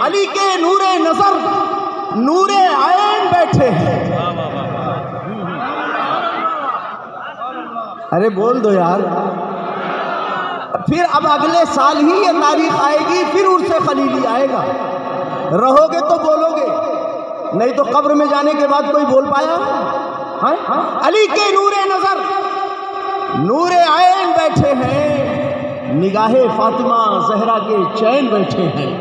علی کے نور نظر نور عین بیٹھے ہیں. ارے بول دو یار. پھر اب اگلے سال ہی یہ تاریخ آئے گی, پھر عرس خلیلی آئے گا. رہو گے تو بولو گے, نہیں تو قبر میں جانے کے بعد کوئی بول پایا؟ علی کے نور نظر نور عین بیٹھے ہیں, نگاہ فاطمہ زہرا کے چین بیٹھے ہیں.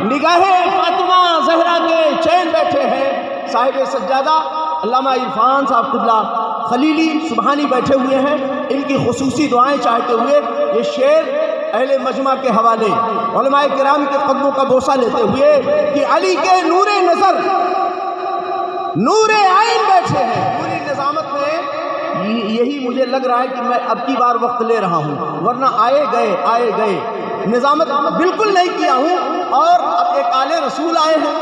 نگاہ فاطمہ زہرا کے چین بیٹھے ہیں. صاحب سجادہ علامہ عرفان صاحب قبلہ خلیلی سبحانی بیٹھے ہوئے ہیں. ان کی خصوصی دعائیں چاہتے ہوئے یہ شعر اہل مجمع کے حوالے علماء کرام کے قدموں کا بوسہ لیتے ہوئے کہ علی کے نور نظر نور عین بیٹھے ہیں. پوری نظامت میں یہی مجھے لگ رہا ہے کہ میں اب کی بار وقت لے رہا ہوں, ورنہ آئے گئے نظامت بالکل نہیں کیا ہوں. اور اب ایک آل رسول آئے ہیں.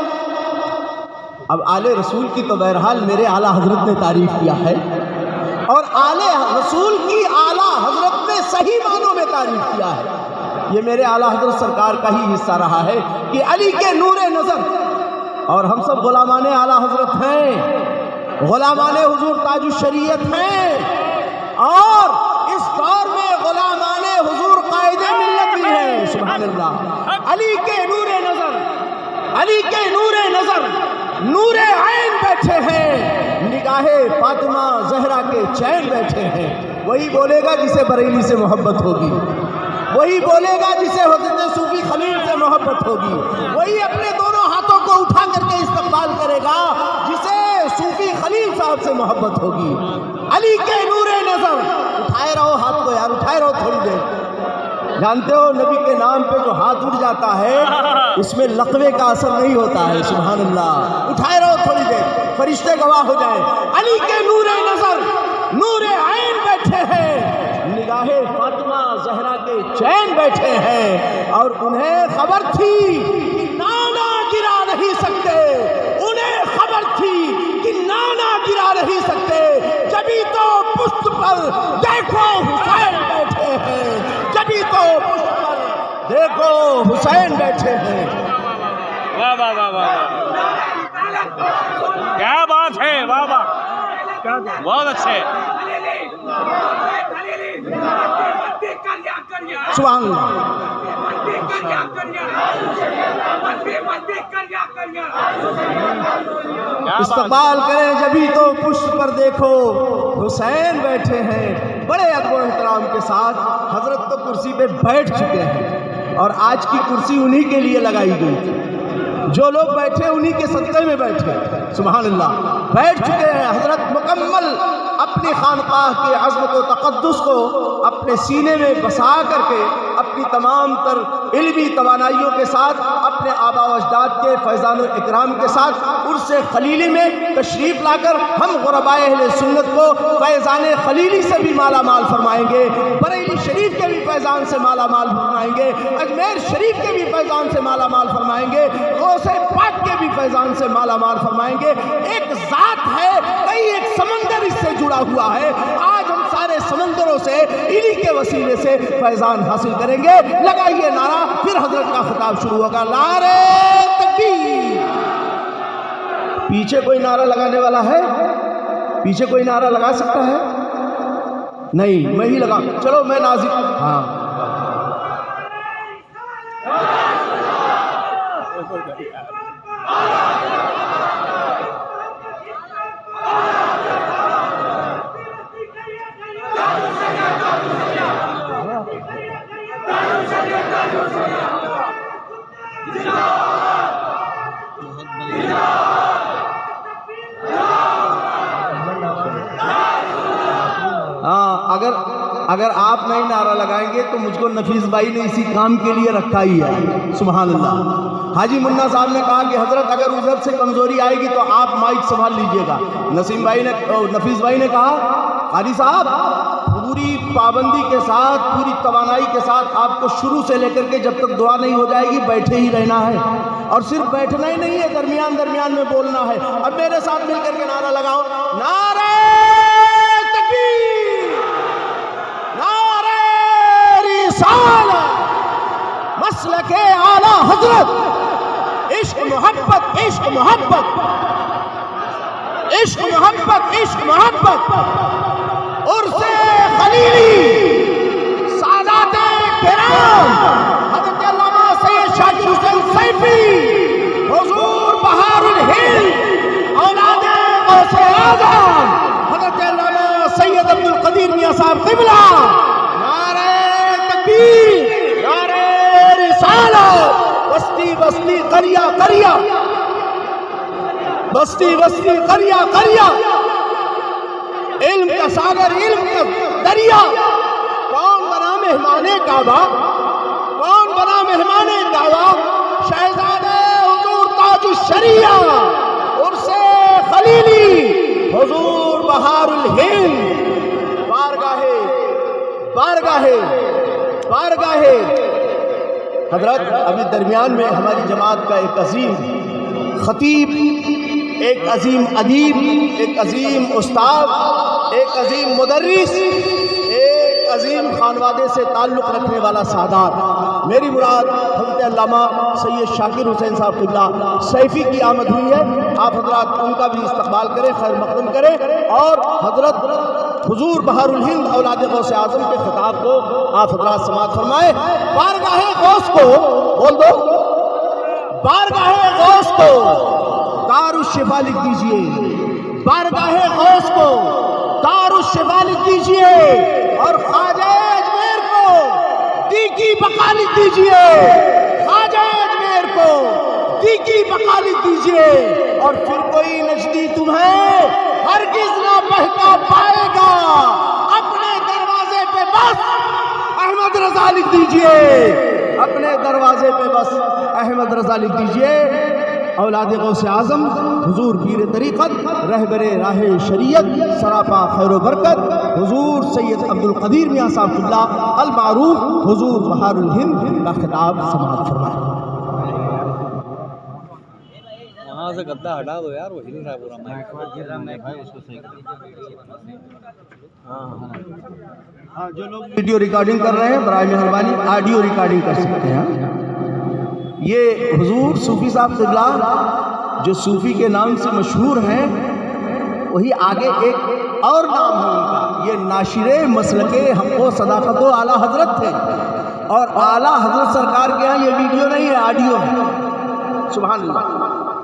اب آل رسول کی تو بہرحال میرے اعلیٰ حضرت نے تعریف کیا ہے, اور آل رسول کی اعلیٰ حضرت نے صحیح معنوں میں تعریف کیا ہے. یہ میرے اعلیٰ حضرت سرکار کا ہی حصہ رہا ہے کہ علی کے نور نظر. اور ہم سب غلامان اعلیٰ حضرت ہیں, غلامان حضور تاج الشریعت ہیں, اور اس دور میں غلامان حضور قائد ملت بھی ہیں. سبحان اللہ. علی کے نور نظر علی کے نور نظر نور عین بیٹھے ہیں, نگاہ فاطمہ زہرا کے چین بیٹھے ہیں. وہی بولے گا جسے بریلی سے محبت ہوگی, وہی بولے گا جسے حضرت صوفی خلیل سے محبت ہوگی, وہی اپنے دونوں ہاتھوں کو اٹھا کر کے استقبال کرے گا جسے صوفی خلیل صاحب سے محبت ہوگی. علی کے نور نظر. اٹھائے رہو ہاتھ کو یار, اٹھائے رہو تھوڑی دیر. جانتے ہو نبی کے نام پہ جو ہاتھ اٹھ جاتا ہے اس میں لقوے کا اثر نہیں ہوتا ہے. سبحان اللہ. اٹھائے رہو تھوڑی دیر, فرشتے گواہ ہو جائیں. علی کے نور نظر نور عین بیٹھے ہیں, نگاہ فاطمہ زہرا کے چین بیٹھے ہیں. اور انہیں خبر تھی کہ نانا گرا نہیں سکتے, انہیں خبر تھی کہ نانا گرا نہیں سکتے. جبھی تو پشت پر دیکھو حسین بیٹھے ہیں, جبھی تو پشت پر دیکھو حسین بیٹھے ہیں. واہ واہ واہ واہ, کیا بات ہے, واہ واہ, بہت اچھے. سبحان اللہ. استقبال کریں جبھی تو پشت پر دیکھو حسین بیٹھے ہیں. بڑے ادب و احترام کے ساتھ حضرت تو کرسی پہ بیٹھ چکے ہیں, اور آج کی کرسی انہی کے لیے لگائی گئی تھی. جو لوگ بیٹھے انہی کے صدقے میں بیٹھے. سبحان اللہ. بیٹھ چکے ہیں حضرت مکمل اپنی خانقاہ کے عظمت و تقدس کو اپنے سینے میں بسا کر کے, اپنی تمام تر علمی توانائیوں کے ساتھ, اپنے آبا و اجداد کے فیضان و اکرام کے ساتھ عرس خلیلی میں تشریف لا کر ہم غربائے اہل سنت کو فیضان خلیلی سے بھی مالا مال فرمائیں گے, بریلی شریف کے بھی فیضان سے مالا مال فرمائیں گے, اجمیر شریف کے بھی فیضان سے مالا مال فرمائیں گے, غوث پاک کے بھی فیضان سے مالا مال فرمائیں گے. ایک ذات ہے, کئی ایک سمندر اس سے جڑا ہوا ہے. آج ہم سارے سمندروں سے انہی کے وسیلے سے فیضان حاصل کریں گے. لگائیے نعرہ, پھر حضرت کا خطاب شروع ہوگا. نعرہ تکبیر. پیچھے کوئی نعرہ لگانے والا ہے؟ پیچھے کوئی نعرہ لگا سکتا ہے؟ نہیں, میں ہی لگا. چلو میں نازک. ہاں اگر آپ نہیں نعرہ لگائیں گے تو مجھ کو نفیس بھائی نے اسی کام کے لیے رکھا ہی ہے. سبحان اللہ. حاجی منا صاحب نے کہا کہ حضرت اگر ادھر سے کمزوری آئے گی تو آپ مائک سنبھال لیجئے گا. نفیس بھائی نے کہا حاجی صاحب پوری پابندی کے ساتھ, پوری توانائی کے ساتھ آپ کو شروع سے لے کر کے جب تک دعا نہیں ہو جائے گی بیٹھے ہی رہنا ہے, اور صرف بیٹھنا ہی نہیں ہے, درمیان درمیان میں بولنا ہے. اب میرے ساتھ مل کر کے نعرہ لگاؤ. نعرہ تکبیر, نعرہ رسالت, مسلک اعلیٰ حضرت, عشق محبت عشق محبت عشق محبت عشق محبت عرس خلیلی سادات کرام حضرت علامہ سید شاکر حسین سیفی حضور بہار الہند اولاد غوث اعظم حضرت علامہ سید عبد القدیر میاں صاحب قبلہ نعرہ تکبیر نعرہ رسالت بستی بستی قریہ قریہ بستی بستی قریہ قریہ علم کا ساگر علم کا دریا کون بنا مہمان کعبہ کون بنا مہمان کعبہ شہزادہ حضور تاج الشریعہ عرس خلیلی حضور بہار الہند بارگاہ حضرت ابھی درمیان میں ہماری جماعت کا ایک عظیم خطیب ایک عظیم ادیب ایک عظیم استاد ایک عظیم مدرس ایک عظیم خانوادے سے تعلق رکھنے والا سادات میری مراد حضرت علامہ سید شاکر حسین صاحب قبلہ سیفی کی آمد ہوئی ہے. آپ حضرات ان کا بھی استقبال کریں خیر مقدم کریں اور حضرت حضور بہار الہند اولاد غوث اعظم کے خطاب کو آپ حضرات سماعت فرمائیں. بارگاہ غوث کو بول دو بارگاہ غوث کو دار الشفا لکھ دیجئے بارگاہ غوث کو دار الشفا لکھ دیجئے اور خواجہ اجمیر کو دی کی بقا لکھ دیجئے خواجہ اجمیر کو دی کی بقا لکھ دیجئے اور پھر کوئی نجدی تمہیں ہرگز نہ بہکا پائے گا اپنے دروازے پہ بس احمد رضا لکھ دیجئے اپنے دروازے پہ بس احمد رضا لکھ دیجئے. اولاد غوث اعظم حضور پیر طریقت رہبر راہ شریعت سراپا خیر و برکت حضور سید عبد القدیر میاں صاحب قبلہ المعروف حضور بہار الہند کا خطاب سماعت فرمائیں. وہاں سے گدا ہٹا دو یار وہ ہل رہا ہے پورا ہاں جو لوگ ویڈیو ریکارڈنگ کر رہے ہیں برائے مہربانی آڈیو ریکارڈنگ کر سکتے ہیں. یہ حضور صوفی صاحب قبلہ جو صوفی کے نام سے مشہور ہیں وہی آگے ایک اور نام ہے ان کا یہ ناشر مسلک حق و صداقت و اعلیٰ حضرت تھے اور اعلیٰ حضرت سرکار کے ہاں یہ ویڈیو نہیں ہے آڈیو ہے. سبحان اللہ.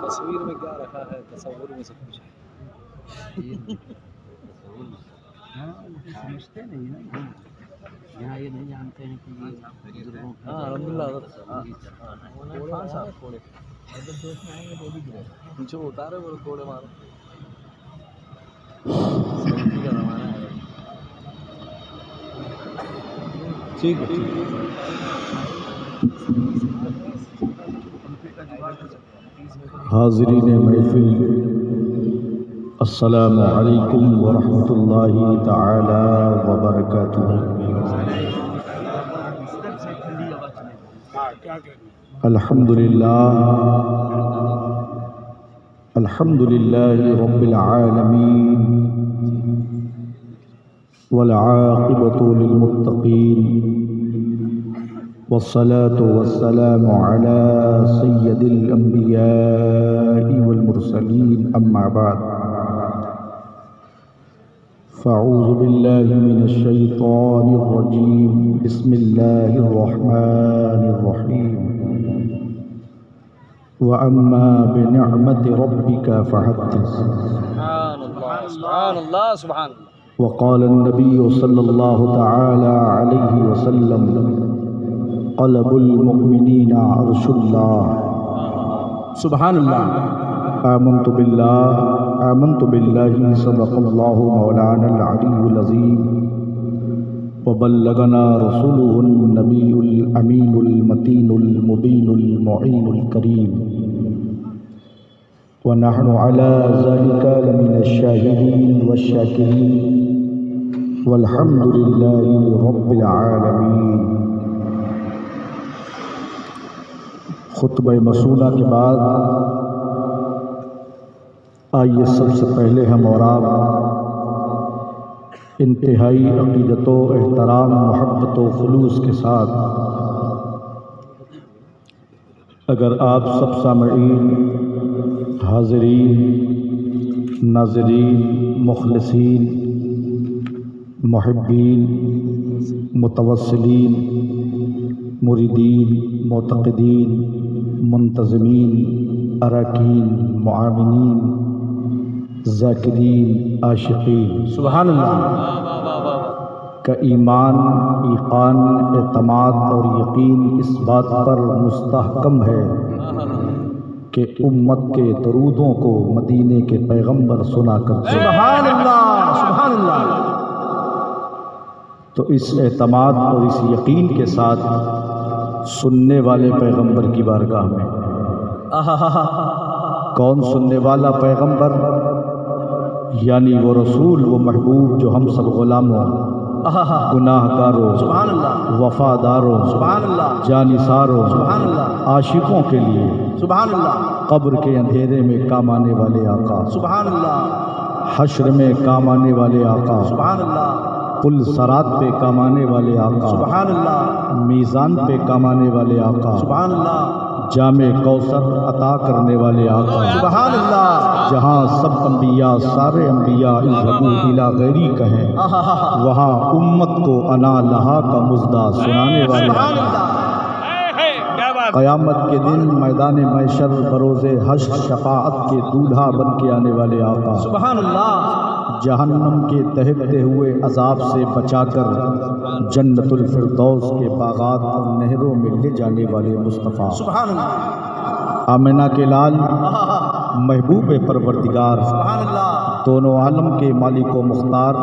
تصویر میں کیا رکھا ہے تصور میں سب کچھ ہے. سمجھتے نہیں نا یہاں یہ نہیں جانتے ہیں کہ یہ بزرگوں کی الحمدللہ پیچھے اتارے وہ کوڑے مارو سیلفی کا زمانہ ہے. ٹھیک ہے حاضرین محفل السلام علیکم ورحمۃ اللہ تعالی وبرکاتہ. الحمد للہ رب العالمین والعاقبۃ للمتقین والصلاة والسلام على سید الانبیاء والمرسلین اما بعد فاعوذ باللہ من الشیطان الرجیم بسم اللہ الرحمن الرحیم وَأَمَّا بِنِعْمَةِ رَبِّكَ فَحَدِّثْ. سبحان اللہ سبحان اللہ. وقال النبي صلى الله تعالى عليه وسلم قلب المؤمنين عرش الله. سبحان الله. آمنت بالله صدق الله مولانا العلي العظيم وبلغنا رسوله النبي الأمين المتين المبين المعين الكريم ونحن على ذلك لمن الشاهدين والشاكرين والحمد لله رب العالمين. خطبہ مسونہ کے بعد آئیے سب سے پہلے ہم اور آپ انتہائی عقیدت و احترام محبت و خلوص کے ساتھ اگر آپ سب سامعین، حاضرین، ناظرین، مخلصین، محبین، متوسلین، مریدین، معتقدین، منتظمین، اراکین، معاونین، ذاکرین، عاشقین سبحان اللہ کا ایمان، ایقان، اعتماد اور یقین اس بات پر مستحکم ہے کہ امت کے درودوں کو مدینے کے پیغمبر سنا کرتے ہیں، سبحان اللہ سبحان اللہ۔ تو اس اعتماد اور اس یقین کے ساتھ سننے والے پیغمبر کی بارگاہ میں کون سننے والا پیغمبر؟ یعنی وہ رسول، وہ محبوب جو ہم سب غلاموں، گناہ گاروں، سبحان اللہ وفاداروں، سبحان اللہ جانثاروں، سبحان اللہ عاشقوں کے لیے سبحان اللہ قبر کے اندھیرے میں کام آنے والے آقا، سبحان اللہ حشر میں کام آنے والے آقا، سبحان اللہ پل صراط پہ کام آنے والے آقا، سبحان اللہ میزان پہ کام آنے والے آقا، سبحان اللہ جام کوثر عطا کرنے والے آقا، سبحان اللہ جہاں سب انبیاء، سارے انبیاء اذهبوا الی غیری کہیں، وہاں امت کو انا لہا کا مژدہ سنانے والے سبحان آقا۔ اللہ کیا بات قیامت کے دن میدان محشر بروز حشر شفاعت کے دولہا بن کے آنے والے آقا، سبحان اللہ جہنم کے دہکتے ہوئے عذاب سے بچا کر جنت الفردوس کے باغات اور نہروں میں لے جانے والے مصطفیٰ، سبحان اللہ آمنہ کے لال، محبوب پروردگار، سبحان اللہ دونوں عالم کے مالک و مختار،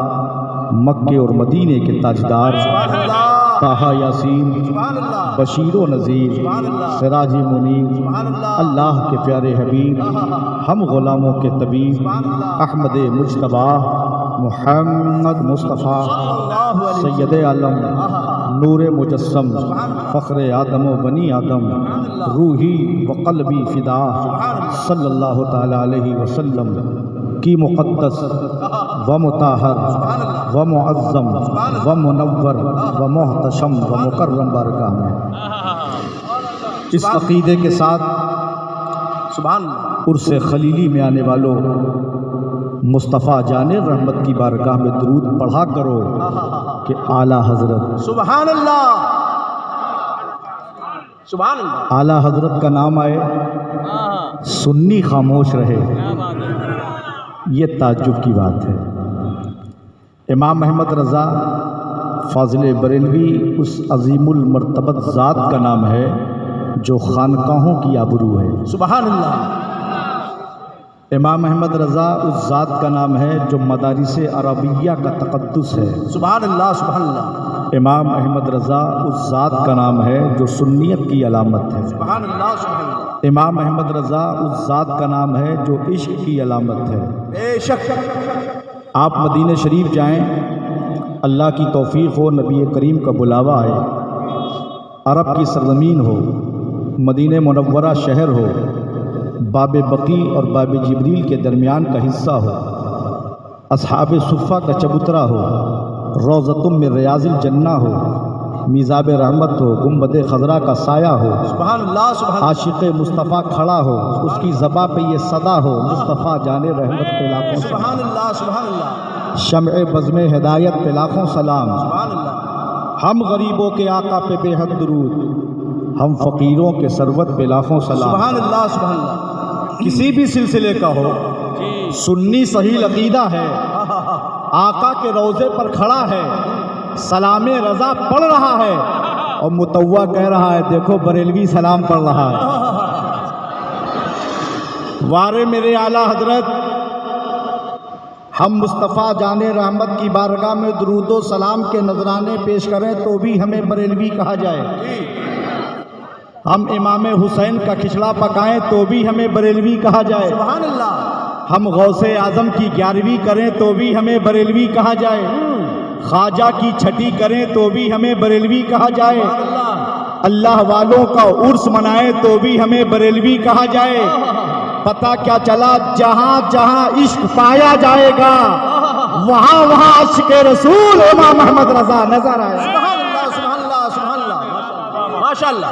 مکے اور مدینے کے تاجدار، سبحان اللہ طٰہٰ یاسین، سبحان اللہ بشیر و نذیر، سبحان اللہ سراج منیر، سبحان اللہ اللہ کے پیارے حبیب، ہم غلاموں کے طبیب، احمد مجتبیٰ، محمد مصطفیٰ، سید عالم، نور مجسم، فخر آدم و بنی آدم، روحی و قلبی فدا، صلی اللہ تعالی علیہ وسلم کی مقدس و مطہر و معظم و منور و محتشم و مکرم بارگاہ میں اس عقیدے کے ساتھ سبحان اللہ عرس خلیلی میں آنے والوں، مصطفیٰ جان رحمت کی بارگاہ میں درود پڑھا کرو کہ اعلیٰ حضرت، سبحان اللہ سبحان اللہ اعلیٰ حضرت کا نام آئے سنی خاموش رہے، یہ تعجب کی بات ہے۔ امام احمد رضا فاضل بریلوی اس عظیم المرتبت ذات کا نام ہے جو خانقاہوں کی آبرو ہے۔ سبحان اللہ امام احمد رضا اس ذات کا نام ہے جو مدارس عربیہ کا تقدس ہے۔ سبحان اللہ سبحان اللہ امام احمد رضا اس ذات کا نام ہے جو سنیت کی علامت ہے۔ سبحان اللہ سبحان اللہ امام احمد رضا اس ذات کا نام ہے جو عشق کی علامت ہے۔ بے شک آپ مدینہ شریف جائیں، اللہ کی توفیق ہو، نبی کریم کا بلاوا آئے، عرب کی سرزمین ہو، مدینہ منورہ شہر ہو، باب بقی اور باب جبریل کے درمیان کا حصہ ہو، اصحاب صفہ کا چبوترا ہو، روضۃ من ریاض الجنہ ہو، میزاب رحمت ہو، گنبد خضرا کا سایہ ہو، سبحان اللہ سبحان اللہ عاشق مصطفیٰ کھڑا ہو، اس کی زباں پہ یہ صدا ہو، مصطفیٰ جان رحمت پہ لاکھوں سلام، سبحان اللہ سبحان اللہ شمع بزم ہدایت پہ لاکھوں سلام، سبحان اللہ ہم غریبوں کے آقا پہ بے حد درود، ہم فقیروں کے ثروت پہ لاکھوں سلام۔ سبحان اللہ سبحان اللہ کسی بھی سلسلے کا ہو، سنی صحیح عقیدہ ہے، آقا کے روضے پر کھڑا ہے، سلام رضا پڑھ رہا ہے، اور متوا کہہ رہا ہے دیکھو بریلوی سلام پڑھ رہا ہے۔ وارے میرے اعلیٰ حضرت، ہم مصطفیٰ جان رحمت کی بارگاہ میں درود و سلام کے نذرانے پیش کریں تو بھی ہمیں بریلوی کہا جائے، ہم امام حسین کا کھچڑا پکائیں تو بھی ہمیں بریلوی کہا جائے، سبحان اللہ ہم غوث اعظم کی 11ویں کریں تو بھی ہمیں بریلوی کہا جائے، خواجہ کی چھٹی کریں تو بھی ہمیں بریلوی کہا جائے، اللہ والوں کا عرس منائیں تو بھی ہمیں بریلوی کہا جائے۔ پتہ کیا چلا، جہاں جہاں عشق پایا جائے گا وہاں وہاں عشق رسول امام احمد رضا نظر آئے۔ سبحان اللہ سبحان اللہ سبحان اللہ ماشاء اللہ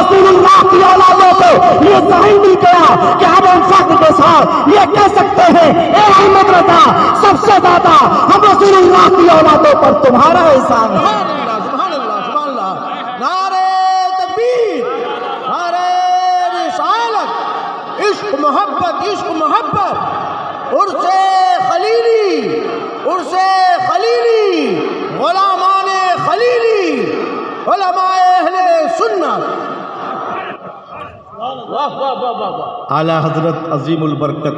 رسول اللہ کی اولادوں کو یہ ذہن مل گیا کہ ہم ان فخر کے ساتھ یہ کہہ سکتے ہیں اے احمد رضا سب سے زیادہ ہم رسول اللہ کی اولادوں پر تمہارا احسان ہے. سبحان اللہ سبحان اللہ. نعرہ تکبیر، نعرہ رسالت، عشق محبت، عرس خلیلی، عرس خلیلی، غلامان خلیلی، علماء اہل سنت. واہ واہ واہ واہ واہ. اعلیٰ حضرت عظیم البرکت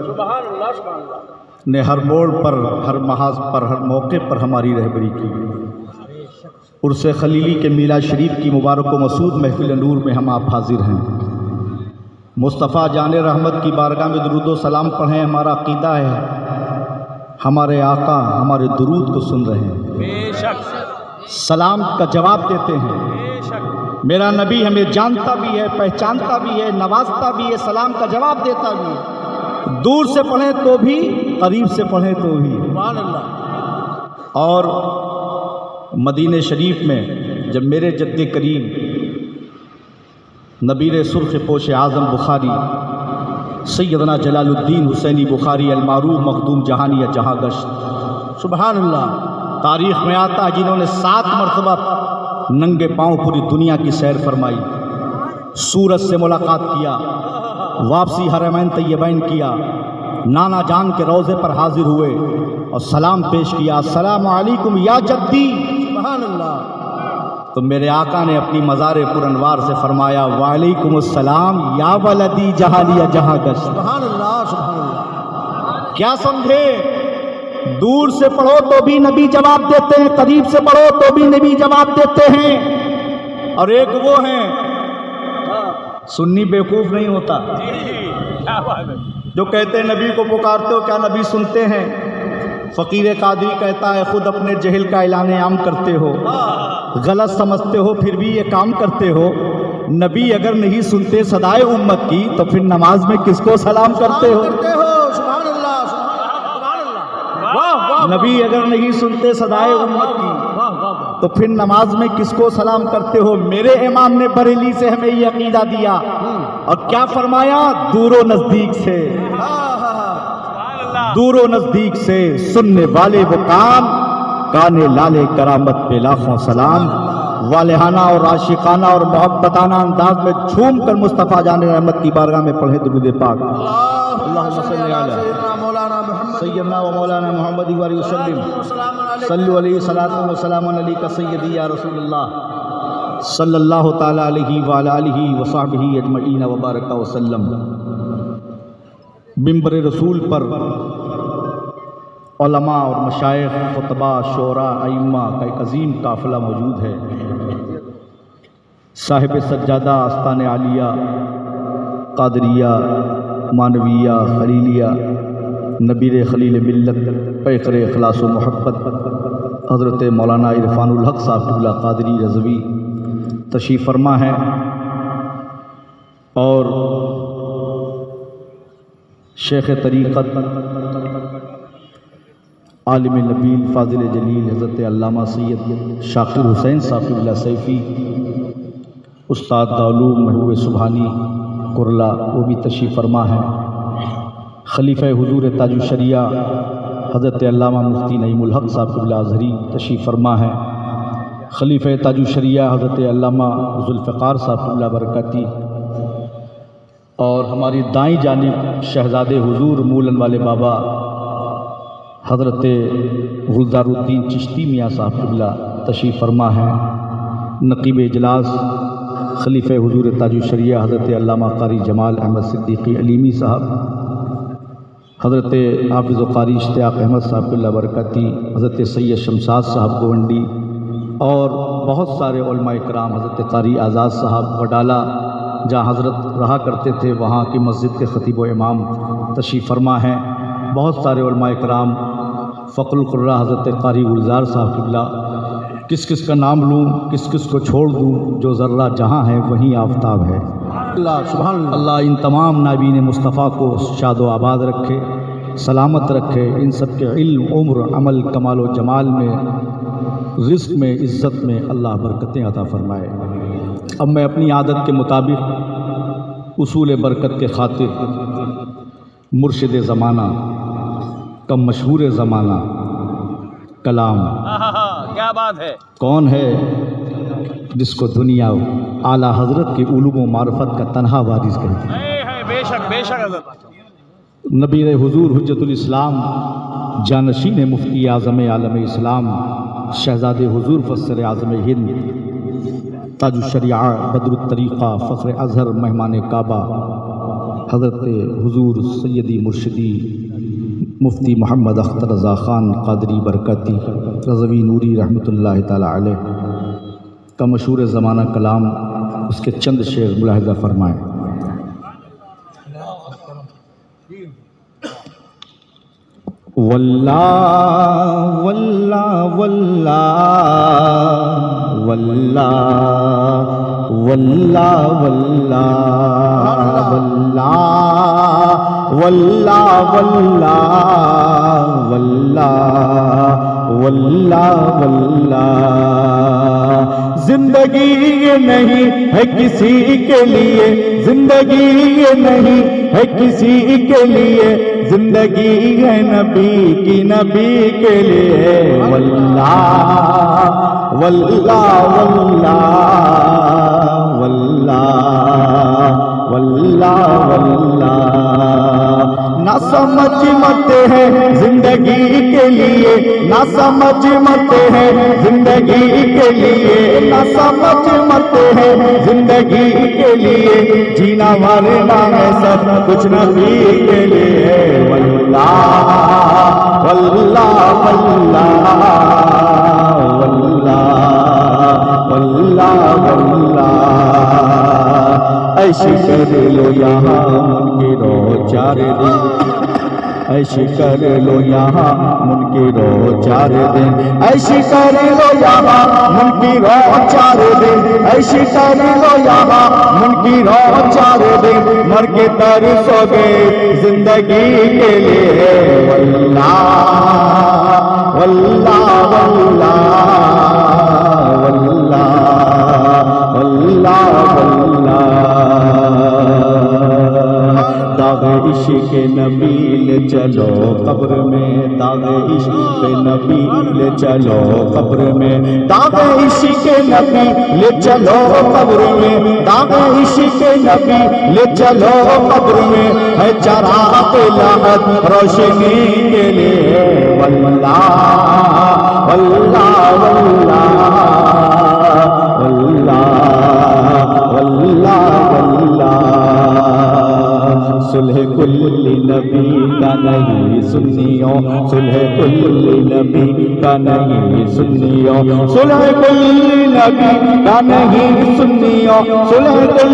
سبحان اللہ سبحان اللہ. نے ہر موڑ پر، ہر محاذ پر، ہر موقع پر ہماری رہبری کی. عرس خلیلی کے میلاد شریف کی مبارک و مسعود محفل نور میں ہم آپ حاضر ہیں. مصطفیٰ جان رحمت کی بارگاہ میں درود و سلام پڑھیں. ہمارا عقیدہ ہے ہمارے آقا ہمارے درود کو سن رہے ہیں، بے شک سلام کا جواب دیتے ہیں. بے شک میرا نبی ہمیں جانتا بھی ہے، پہچانتا بھی ہے، نوازتا بھی ہے، سلام کا جواب دیتا بھی ہے. دور سے پڑھیں تو بھی، قریب سے پڑھیں تو بھی. سبحان اللہ. اور مدینہ شریف میں جب میرے جد کریم نبیر سرخ پوش اعظم بخاری سیدنا جلال الدین حسینی بخاری المعروف مخدوم جہانیہ جہاں گشت، سبحان اللہ. تاریخ میں آتا ہے جنہوں نے 7 مرتبہ ننگے پاؤں پوری دنیا کی سیر فرمائی، سورج سے ملاقات کیا، واپسی حرمین طیبین کیا، نانا جان کے روضے پر حاضر ہوئے اور سلام پیش کیا، السلام علیکم یا جدی. سبحان اللہ. تو میرے آقا نے اپنی مزار پر انوار سے فرمایا وعلیکم السلام یا ولدی جہانیہ جہاں گشت. سبحان اللہ سبحان اللہ. کیا سمجھے؟ دور سے پڑھو تو بھی نبی جواب دیتے ہیں، قریب سے پڑھو تو بھی نبی جواب دیتے ہیں. اور ایک وہ ہیں سنی بیوقوف نہیں ہوتا جی کیا بات ہے. جو کہتے ہیں نبی کو پکارتے ہو کیا نبی سنتے ہیں؟ فقیر قادری کہتا ہے خود اپنے جہل کا اعلان عام کرتے ہو، غلط سمجھتے ہو پھر بھی یہ کام کرتے ہو. نبی اگر نہیں سنتے صدائے امت کی تو پھر نماز میں کس کو سلام کرتے ہو؟ سبحان اللہ سبحان اللہ. واہ واہ. نبی اگر نہیں سنتے صدائے امت کی واہ واہ واہ. تو پھر نماز میں کس کو سلام کرتے ہو؟ میرے امام نے بریلی سے ہمیں یہ عقیدہ دیا اور کیا فرمایا؟ دور و نزدیک سے، سبحان اللہ. دور و نزدیک سے سننے والے وہ کانے لالے کرامت پہ لاکھوں سلام. والہانہ اور عاشقانہ اور محبتانہ انداز میں جھوم کر مصطفیٰ جان رحمت کی بارگاہ میں پڑھیں درود پاک. اللہم صلی علی سیدنا مولانا محمد سیدنا و مولانا محمد وعلیہ وسلم وسلام علیہ. صلو علیہ صلاۃ و سلام علیک سیدی یا رسول اللہ صلی اللہ تعالی علیہ وعلی آلہ وصحبہ اجمعین وبارک وسلم. منبر رسول پر علماء اور مشائخ، خطباء، شعراء، ائمہ کا ایک عظیم قافلہ موجود ہے. صاحب سجادہ آستان عالیہ، قادریہ، مانویہ، خلیلیہ، نبیر خلیل ملت، پیکر اخلاص و محبت حضرت مولانا عرفان الحق صاحب قبلہ قادری رضوی تشریف فرما ہے. اور شیخ طریقت عالم نبیل فاضل جلیل حضرت علامہ سید شاکر حسین صاحب قبلہ سیفی، استاد دارالعلوم محبوب سبحانی کرلا وہ بھی تشریف فرما ہے. خلیفہ حضور تاج الشریعہ حضرت علامہ مفتی نعیم الحق صاحب قبلہ ازہری تشریف فرما ہے. خلیفہ تاج الشریعہ حضرت علامہ ذوالفقار صاحب قبلہ برکاتی. اور ہماری دائیں جانب شہزادے حضور مولن والے بابا حضرت گلزار الدین چشتی میاں صاحب قبلہ تشریف فرما ہے. نقیب اجلاس خلیفہ حضور تاج الشریعہ حضرت علامہ قاری جمال احمد صدیقی علیمی صاحب، حضرت حافظ و قاری اشتیاق احمد صاحب قبلہ برکاتی، حضرت سید شمشاد صاحب گونڈی اور بہت سارے علماء کرام، حضرت قاری آزاد صاحب وڈالہ جہاں حضرت رہا کرتے تھے وہاں کی مسجد کے خطیب و امام تشریف فرما ہیں. بہت سارے علماء کرام، فقر القرہ حضرت قاری گلزار صاحب قبلہ. کس کس کا نام لوں کس کس کو چھوڑ دوں، جو ذرہ جہاں ہے وہیں آفتاب ہے. اللہ سبحان اللہ. اللہ ان تمام نابین مصطفیٰ کو شاد و آباد رکھے، سلامت رکھے. ان سب کے علم، عمر، عمل، کمال و جمال میں، رزق میں، عزت میں اللہ برکتیں عطا فرمائے. اب میں اپنی عادت کے مطابق اصول برکت کے خاطر مرشد زمانہ کا مشہور زمانہ کلام کیا بات ہے. کون ہے جس کو دنیا اعلیٰ حضرت کے علوم و معرفت کا تنہا وارث کرتی ہے. بے شک بے شک حضرت. نبی حضور حجت الاسلام جانشین مفتی اعظم عالم اسلام شہزاد حضور فسر اعظم ہند تاج الشریعہ بدر الطریقہ فخر اظہر مہمان کعبہ حضرت حضور سیدی مرشدی مفتی محمد اختر رضا خان قادری برکاتی رضوی نوری رحمۃ اللہ تعالی علیہ کا مشہور زمانہ کلام، اس کے چند شعر ملاحظہ فرمائیں. واللہ واللہ واللہ واللہ واللہ واللہ واللہ واللہ واللہ واللہ. زندگی یہ نہیں ہے کسی کے لیے، زندگی یہ نہیں ہے کسی کے لیے، زندگی ہے نبی کی نبی کے لیے. واللہ واللہ واللہ واللہ واللہ واللہ. نہ سمجھ مت ہے زندگی کے لیے، نہ سمجھ مت ہے زندگی کے لیے، نہ سمجھ مت ہے زندگی کے لیے، جینا مرنا ہے سب کچھ نبی کے لیے. واللہ واللہ واللہ واللہ واللہ واللہ. عیش کر لو یہاں منکرو چار دن، عیش کر لو یہاں منکرو چار دن، عیش کر لو یہاں منکرو چار دن، عیش کر لو یہاں منکرو چار دن. مر کے ترسو گے زندگی کے لیے. واللہ واللہ واللہ واللہ واللہ واللہ. داغ عشق نبی لے چلو قبر میں، داغ عشق نبی لے چلو قبر میں، داغ عشق نبی لے چلو قبر میں، داغ عشق نبی لے چلو قبر میں. ہے چراغ لحد روشنی کے لیے. واللہ واللہ واللہ واللہ واللہ واللہ. صلح کل نبی کا نہیں سنیوں، صلح کل نبی کا نہیں سنیوں، صلح کل نبی کا نہیں سنیوں، صلح کل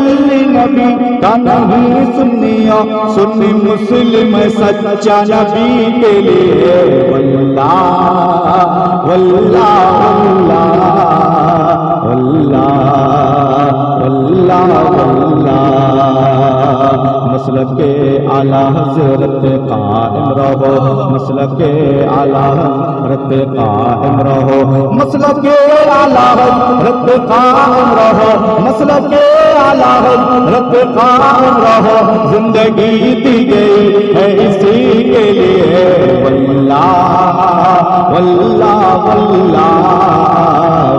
نبی کا نہیں سنیوں. سنی مسلم سچا نبی کے لیے. واللہ واللہ واللہ واللہ واللہ. مسلک اعلیٰ حضرت قائم رہو، مسلک اعلیٰ حضرت قائم رہو، مسلک اعلیٰ حضرت قائم رہو، مسلک اعلیٰ حضرت قائم رہو. زندگی دی گئی ہے اسی کے لیے. واللہ واللہ واللہ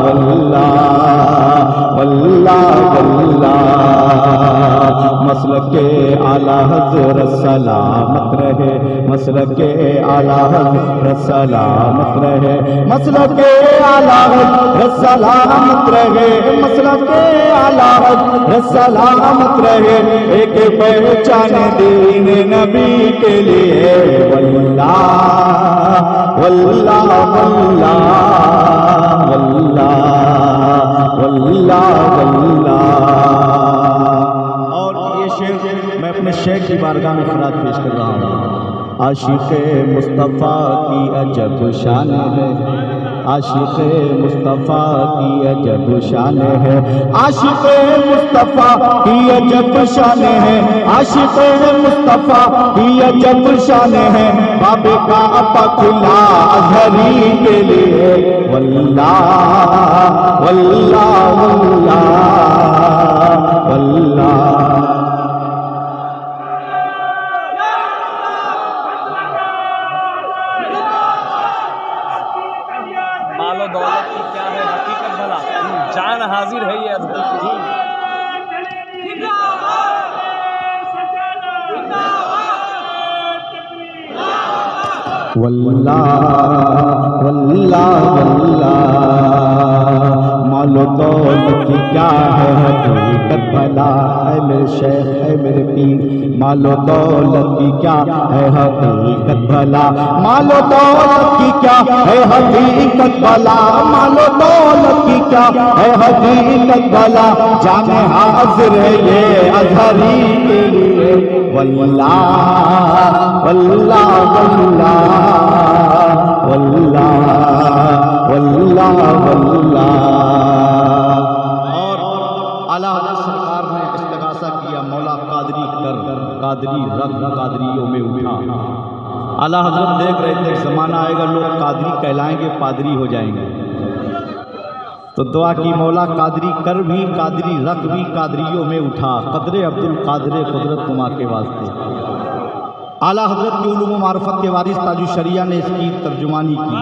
واللہ واللہ واللہ. مسلک اعلیٰ حضرت سلامت رہے، مسلک اعلیٰ حضرت سلامت رہے، مسلک اعلیٰ حضرت سلامت رہے، مسلک اعلیٰ حضرت سلامت رہے. ایک پہچان دین نبی کے لیے. واللہ واللہ واللہ واللہ واللہ واللہ. اور یہ شعر میں اپنے شیخ کی بارگاہ میں خراج پیش کر رہا ہوں. عاشق مصطفیٰ کی عجب شان ہے، عاشق مصطفیٰ کی عجب شان ہے، عاشق مصطفیٰ کی عجب شان ہے، عاشق مصطفیٰ کی عجب شان ہے، باب کعبہ کھلا اظہری کے لیے، واللہ واللہ واللہ واللہ۔ مال و دولت کی کیا ہے حقیقت بھلا، جان حاضر ہے یہ ادھر واللہ واللہ واللہ، مال و دولت کی کیا ہے حقیقت بھلا، اے میرے شیخ اے میرے پیر، مال و دولت کی کیا ہے حقیقت بھلا، مال و دولت کی کیا ہے حقیقت بھلا، مال و دولت کی کیا ہے حقیقت بھلا، جان حاضر ہے یہ اظہری کے لیے، واللہ واللہ واللہ واللہ واللہ واللہ۔ اور اعلیٰ حضرت سرکار نے استغاثہ کیا، مولا قادری کر، قادری رکھ، قادریوں میں اٹھا۔ اعلیٰ حضرت دیکھ رہے تھے زمانہ آئے گا لوگ قادری کہلائیں گے، پادری ہو جائیں گے، تو دعا کی مولا قادری کر بھی، قادری رکھ بھی، قادریوں میں اٹھا، قدر عبد القادر قدرت تما کے واسطے۔ اعلیٰ حضرت کی علوم و معرفت کے وارث تاج الشریعہ نے اس کی ترجمانی کی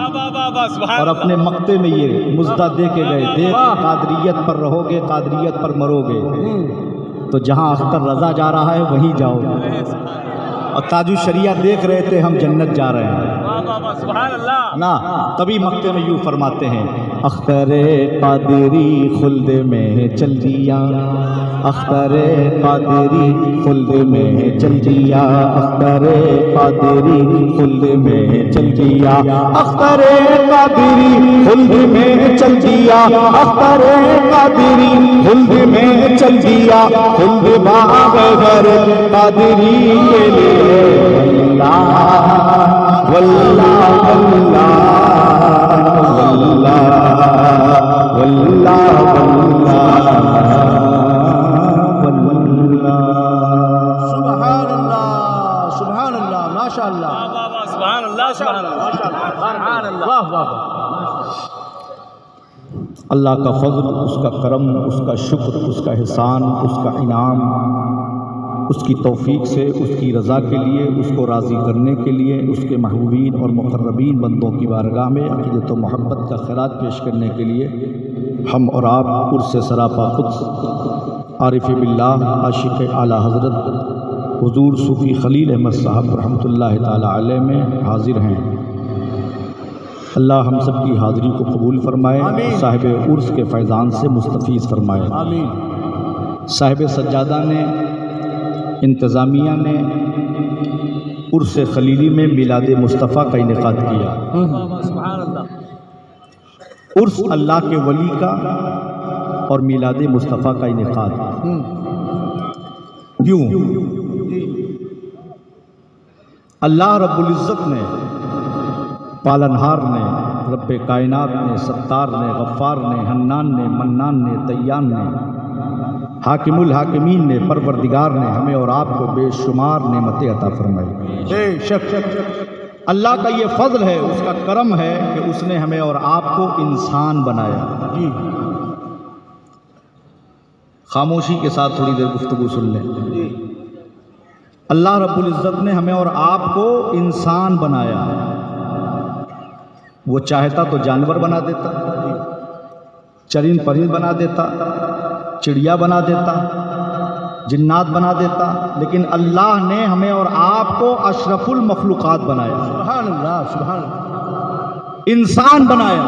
اور اپنے مقطع میں یہ مزدہ دے کے گئے، دیکھ قادریت پر رہو گے، قادریت پر مرو گے، تو جہاں اختر رضا جا رہا ہے وہیں جاؤ، اور تاج الشریعہ دیکھ رہے تھے ہم جنت جا رہے ہیں نا، تبھی مقطع میں یوں فرماتے ہیں، اختر قادری خلد میں چل دیا، اختر قادری خلد میں چل دیا، اختر قادری خلد میں چل دیا، اختر قادری خلد میں چل دیا، اختر قادری خلد میں چل دیا، خلد باغ غیر قادری کے لیے، واللہ واللہ واللہ واللہ واللہ۔ سبحان اللہ سبحان اللہ، ماشاء اللہ، سبحان اللہ سبحان اللہ سبحان اللہ۔ واہ واہ۔ اللہ کا فضل، اس کا کرم، اس کا شکر، اس کا احسان، اس کا انعام، اس کی توفیق سے اس کی رضا کے لیے، اس کو راضی کرنے کے لیے، اس کے محبوبین اور مقربین بندوں کی بارگاہ میں عقیدت و محبت کا خیرات پیش کرنے کے لیے ہم اور آپ عرس سراپا قدس عارف باللہ عاشق اعلیٰ حضرت حضور صوفی خلیل احمد صاحب رحمۃ اللہ تعالیٰ علیہ میں حاضر ہیں۔ اللہ ہم سب کی حاضری کو قبول فرمائے، صاحب عرس کے فیضان سے مستفیض فرمائے، آمین۔ صاحب سجادہ نے، انتظامیہ نے عرس خلیلی میں میلاد مصطفیٰ کا انعقاد کیا۔ سبحان اللہ۔ عرس اللہ کے ولی کا اور میلاد مصطفیٰ کا انعقاد کیوں؟ اللہ رب العزت نے، پالنہار نے، رب کائنات نے، ستار نے، غفار نے، حنان نے، منان نے، دیان نے، حاکم الحاکمین نے، پروردگار نے ہمیں اور آپ کو بے شمار نعمتیں عطا فرمائی۔ بے شک اللہ کا یہ فضل ہے، اس کا کرم ہے کہ اس نے ہمیں اور آپ کو انسان بنایا۔ جی خاموشی کے ساتھ تھوڑی دیر گفتگو سن لیں۔ اللہ رب العزت نے ہمیں اور آپ کو انسان بنایا، وہ چاہتا تو جانور بنا دیتا، چرند پرند بنا دیتا، چڑیا بنا دیتا، جنات بنا دیتا، لیکن اللہ نے ہمیں اور آپ کو اشرف المخلوقات بنایا، سبحان اللہ سبحان اللہ، انسان بنایا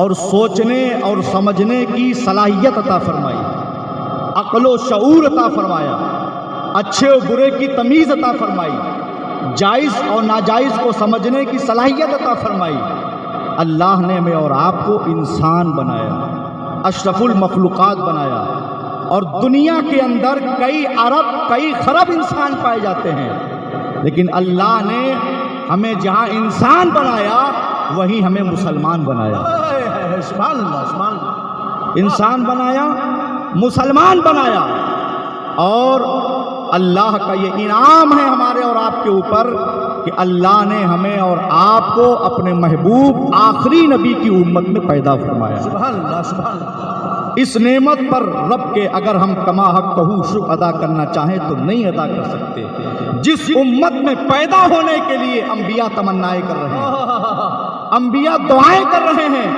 اور سوچنے اور سمجھنے کی صلاحیت عطا فرمائی، عقل و شعور عطا فرمایا، اچھے و برے کی تمیز عطا فرمائی، جائز اور ناجائز کو سمجھنے کی صلاحیت عطا فرمائی۔ اللہ نے ہمیں اور آپ کو انسان بنایا، اشرف المخلوقات بنایا، اور دنیا کے اندر کئی ارب کئی خرب انسان پائے جاتے ہیں، لیکن اللہ نے ہمیں جہاں انسان بنایا وہیں ہمیں مسلمان بنایا. سبحان اللہ سبحان اللہ. انسان بنایا، مسلمان بنایا. اور اللہ کا یہ انعام ہے ہمارے اور آپ کے اوپر کہ اللہ نے ہمیں اور آپ کو اپنے محبوب آخری نبی کی امت میں پیدا فرمایا. سبحان اللہ سبحان اللہ. اس نعمت پر رب کے اگر ہم کما حق کہو شکر ادا کرنا چاہیں تو نہیں ادا کر سکتے. جس امت میں پیدا ہونے کے لیے انبیاء تمنائیں کر رہے ہیں، انبیاء دعائیں کر رہے ہیں.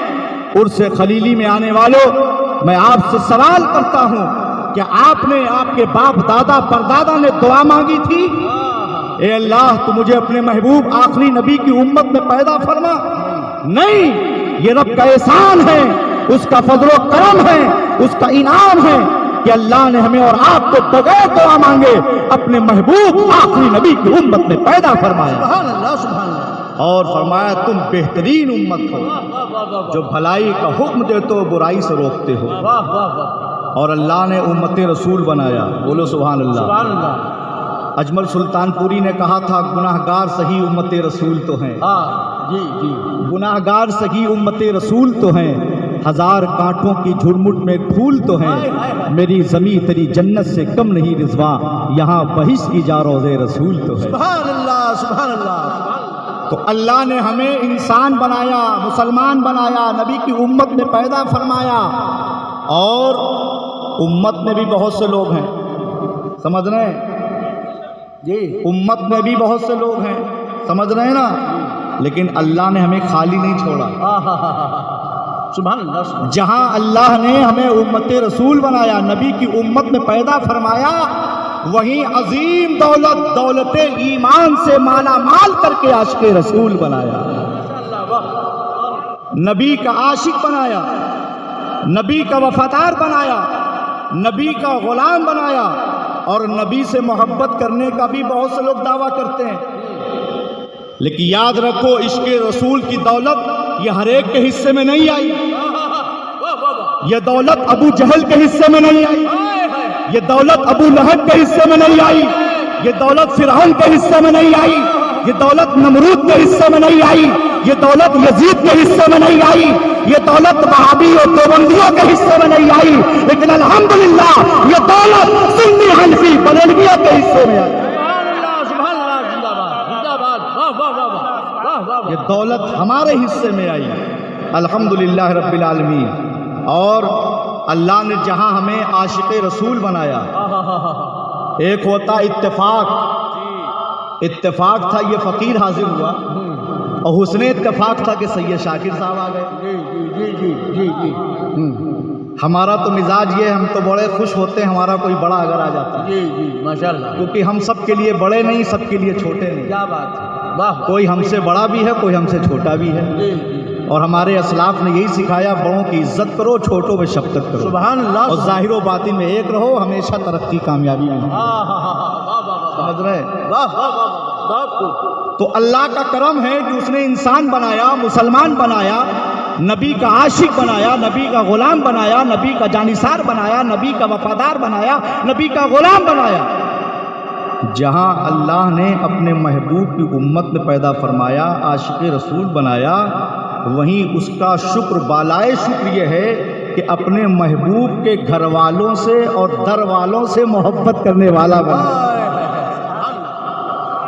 عرس خلیلی میں آنے والوں، میں آپ سے سوال کرتا ہوں کہ آپ نے، آپ کے باپ دادا پردادا نے دعا مانگی تھی اے اللہ تو مجھے اپنے محبوب آخری نبی کی امت میں پیدا فرما؟ نہیں، یہ رب کا احسان ہے، اس کا فضل و کرم ہے، اس کا انعام ہے کہ اللہ نے ہمیں اور آپ کو بغیر دعا مانگے اپنے محبوب آخری نبی کی امت میں پیدا فرمایا. سبحان اللہ سبحان اللہ. اور فرمایا تم بہترین امت ہو جو بھلائی کا حکم دیتے ہو، برائی سے روکتے ہو. واہ واہ واہ. اور اللہ نے امت رسول بنایا. بولو سبحان اللہ. سبحان اللہ. اجمل سلطان پوری نے کہا تھا گناہگار صحیح امت رسول تو ہیں. جی جی. گناہگار صحیح امت رسول تو ہیں، ہزار کانٹوں کی جھرمٹ میں پھول تو ہیں. میری زمین تیری جنت سے کم نہیں رضوا، یہاں بہشت کی جا روضے رسول تو ہے. سبحان اللہ سبحان اللہ. تو اللہ نے ہمیں انسان بنایا، مسلمان بنایا، نبی کی امت میں پیدا فرمایا. اور امت میں بھی بہت سے لوگ ہیں، سمجھ رہے ہیں جی. امت میں بھی بہت سے لوگ ہیں، سمجھ رہے ہیں نا. لیکن اللہ نے ہمیں خالی نہیں چھوڑا. سبحان اللہ سبحان اللہ. جہاں اللہ نے ہمیں امت رسول بنایا، نبی کی امت میں پیدا فرمایا، وہیں عظیم دولت ایمان سے مالا مال کر کے عاشق رسول بنایا، نبی کا عاشق بنایا، نبی کا وفادار بنایا، نبی کا غلام بنایا. اور نبی سے محبت کرنے کا بھی بہت سے لوگ دعویٰ کرتے ہیں، لیکن یاد رکھو عشق رسول کی دولت یہ ہر ایک کے حصے میں نہیں آئی. یہ دولت ابو جہل کے حصے میں نہیں آئی، یہ دولت ابو لہب کے حصے میں نہیں آئی، یہ دولت فرعون کے حصے میں نہیں آئی، یہ دولت نمرود کے حصے میں نہیں آئی، یہ دولت یزید کے حصے میں نہیں آئی، یہ دولت وہابی اور دیوبندیوں کے حصے میں نہیں آئی، لیکن الحمدللہ یہ دولت سنی حنفی بریلویوں کے حصے میں آئی. سبحان اللہ زندہ باد زندہ باد. واہ واہ واہ واہ واہ. یہ دولت ہمارے حصے میں آئی الحمدللہ رب العالمین. اور اللہ نے جہاں ہمیں عاشق رسول بنایا، ایک ہوتا اتفاق، اتفاق تھا یہ فقیر حاضر ہوا، اور حسن اتفاق تھا کہ سید شاکر صاحب آ گئے. جی جی جی جی. ہمارا تو مزاج یہ، ہم تو بڑے خوش ہوتے ہیں ہمارا کوئی بڑا اگر آ جاتا ہے، جی جی ماشاء اللہ. کیونکہ ہم سب کے لیے بڑے نہیں، سب کے لیے چھوٹے نہیں. کیا بات ہے. واہ. کوئی ہم سے بڑا بھی ہے، کوئی ہم سے چھوٹا بھی ہے. جی جی. اور ہمارے اسلاف نے یہی سکھایا، بڑوں کی عزت کرو، چھوٹوں میں شفقت کرو. سبحان اللہ. اور ظاہر و باطن میں ایک رہو، ہمیشہ ترقی کامیابی میں. سمجھ رہے؟ واہ واہ واہ واہ. تو اللہ کا کرم ہے کہ اس نے انسان بنایا، مسلمان بنایا، نبی کا عاشق بنایا، نبی کا غلام بنایا، نبی کا جانثار بنایا، نبی کا وفادار بنایا، نبی کا غلام بنایا. جہاں اللہ نے اپنے محبوب کی امت میں پیدا فرمایا، عاشق رسول بنایا، وہیں اس کا شکر بالائے شکر یہ ہے کہ اپنے محبوب کے گھر والوں سے اور در والوں سے محبت کرنے والا بنا.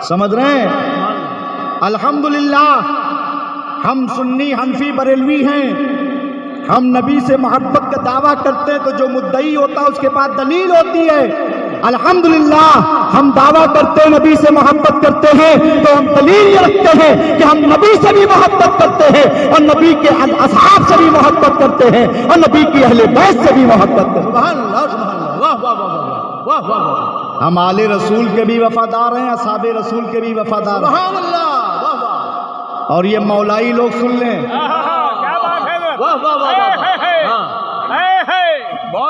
سمجھ رہے ہیں؟ الحمدللہ ہم سنی حنفی بریلوی ہیں، ہم نبی سے محبت کا دعویٰ کرتے ہیں تو جو مدعی ہوتا ہے اس کے پاس دلیل ہوتی ہے. الحمدللہ ہم دعویٰ کرتے ہیں نبی سے محبت کرتے ہیں تو ہم دلیل یہ رکھتے ہیں کہ ہم نبی سے بھی محبت کرتے ہیں اور نبی کے اصحاب سے بھی محبت کرتے ہیں اور نبی کی اہل بیت سے بھی محبت کرتے ہیں. سبحان اللہ سبحان اللہ. واہ واہ واہ واہ واہ واہ. ہم آل رسول کے بھی وفادار ہیں، اصحاب رسول کے بھی وفادار ہیں. سبحان اللہ. واہ واہ. اور یہ مولائی لوگ سن لیں، کیا بات ہے. واہ واہ واہ.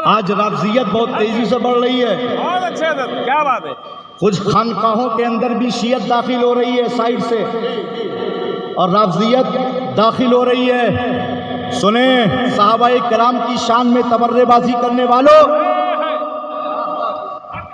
آج رافضیت بہت تیزی سے بڑھ رہی ہے. بہت اچھے حضرت، کیا بات ہے. کچھ خانقاہوں کے اندر بھی شیعت داخل ہو رہی ہے سائڈ سے، اور رافضیت داخل ہو رہی ہے. سنیں، صحابہ کرام کی شان میں تبرے بازی کرنے والوں،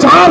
4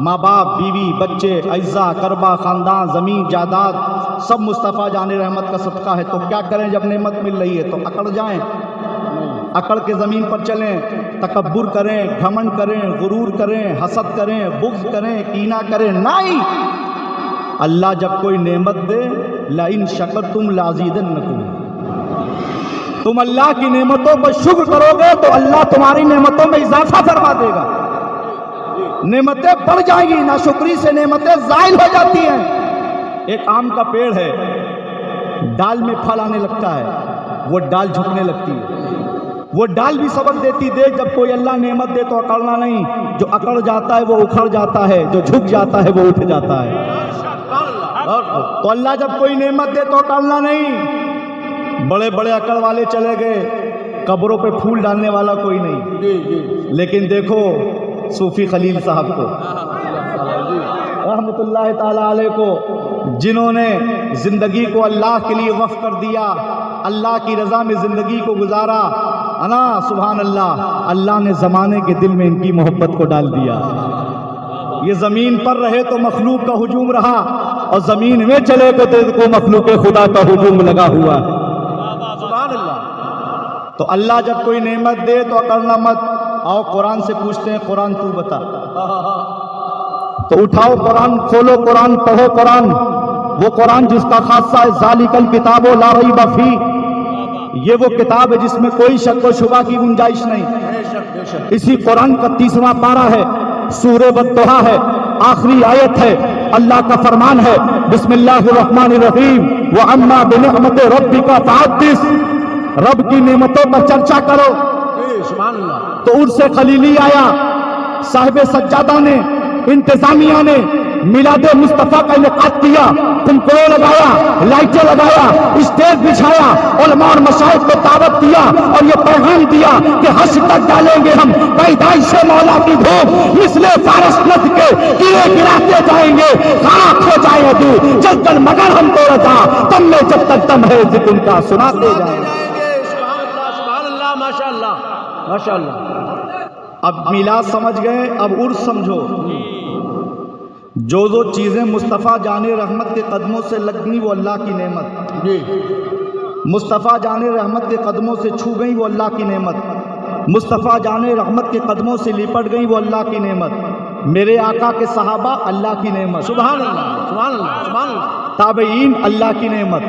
ماں باپ، بیوی، بچے، اعزا، کربا، خاندان، زمین، جائیداد سب مصطفیٰ جان رحمت کا صدقہ ہے. تو کیا کریں جب نعمت مل رہی ہے؟ تو اکڑ جائیں، اکڑ کے زمین پر چلیں، تکبر کریں، گھمنڈ کریں، غرور کریں، حسد کریں، بغض کریں، کینہ کریں؟ نہیں. اللہ جب کوئی نعمت دے، لئن شکرتم لازیدنکم، تم اللہ کی نعمتوں پر شکر کرو گے تو اللہ تمہاری نعمتوں میں اضافہ فرما دے گا. نعمتیں بڑھ جائیں گی، ناشکری سے نعمتیں زائل ہو جاتی ہیں. ایک آم کا پیڑ ہے، ڈال میں پھل آنے لگتا ہے، وہ ڈال جھکنے لگتی ہے. وہ ڈال بھی سبق دیتی دے، جب کوئی اللہ نعمت دے تو اکڑنا نہیں. جو اکڑ جاتا ہے وہ اکھڑ جاتا ہے، جو جھک جاتا ہے وہ اٹھ جاتا ہے. تو اللہ جب کوئی نعمت دے تو اکڑنا نہیں. بڑے بڑے عقل والے چلے گئے، قبروں پہ پھول ڈالنے والا کوئی نہیں. لیکن دیکھو صوفی خلیل صاحب کو رحمت اللہ تعالی علیہ کو، جنہوں نے زندگی کو اللہ کے لیے وقف کر دیا، اللہ کی رضا میں زندگی کو گزارا. انا سبحان اللہ، اللہ نے زمانے کے دل میں ان کی محبت کو ڈال دیا. یہ زمین پر رہے تو مخلوق کا ہجوم رہا، اور زمین میں چلے تو دل کو مخلوق خدا کا ہجوم لگا ہوا. سبحان اللہ. تو اللہ جب کوئی نعمت دے تو اکڑنا مت. آؤ قرآن سے پوچھتے ہیں، قرآن تو بتا. تو اٹھاؤ قرآن، کھولو قرآن، پڑھو قرآن. وہ قرآن جس کا خاصہ ہے ذالک الکتاب لا ریب فیہ، یہ وہ کتاب ہے جس میں کوئی شک و شبہ کی گنجائش نہیں. اسی قرآن کا 30واں پارہ ہے، سورہ والضحیٰ ہے، آخری آیت ہے. اللہ کا فرمان ہے، بسم اللہ الرحمن الرحیم، وَأَمَّا بِنِعْمَتِ رَبِّكَ فَحَدِّثْ، رب کی نعمتوں پر چرچا کرو. تو عرس خلیلی آیا، صاحب سجادہ نے، انتظامیہ نے میلاد مصطفیٰ کا انعقاد کیا، کنکڑوں لگایا، لائٹیں لگایا، اسٹیج بچھایا، علماء اور مشائخ کو دعوت دیا اور یہ پیغام دیا کہ حشر تک ڈالیں گے ہم پیدائش مولا کی دھوپ، مثل فارس نت کے کیڑے گراتے جائیں گے، خاک ہو جائے دو جل کر مگر ہم کو رضا، تم میں جب تک دم ہے ذکر ان کا سناتے جائیں گے. سبحان اللہ، ماشاء اللہ، ماشاء اللہ. اب میلاد سمجھ گئے، اب عرس سمجھو. جو چیزیں مصطفیٰ جان رحمت کے قدموں سے لگنی وہ اللہ کی نعمت، مصطفیٰ جان رحمت کے قدموں سے چھو گئی وہ اللہ کی نعمت، مصطفیٰ جان رحمت کے قدموں سے لپٹ گئی وہ اللہ کی نعمت. میرے آقا کے صحابہ اللہ کی نعمت، سبحان اللہ، سبحان اللہ، سبحان اللہ. تابعین اللہ کی نعمت،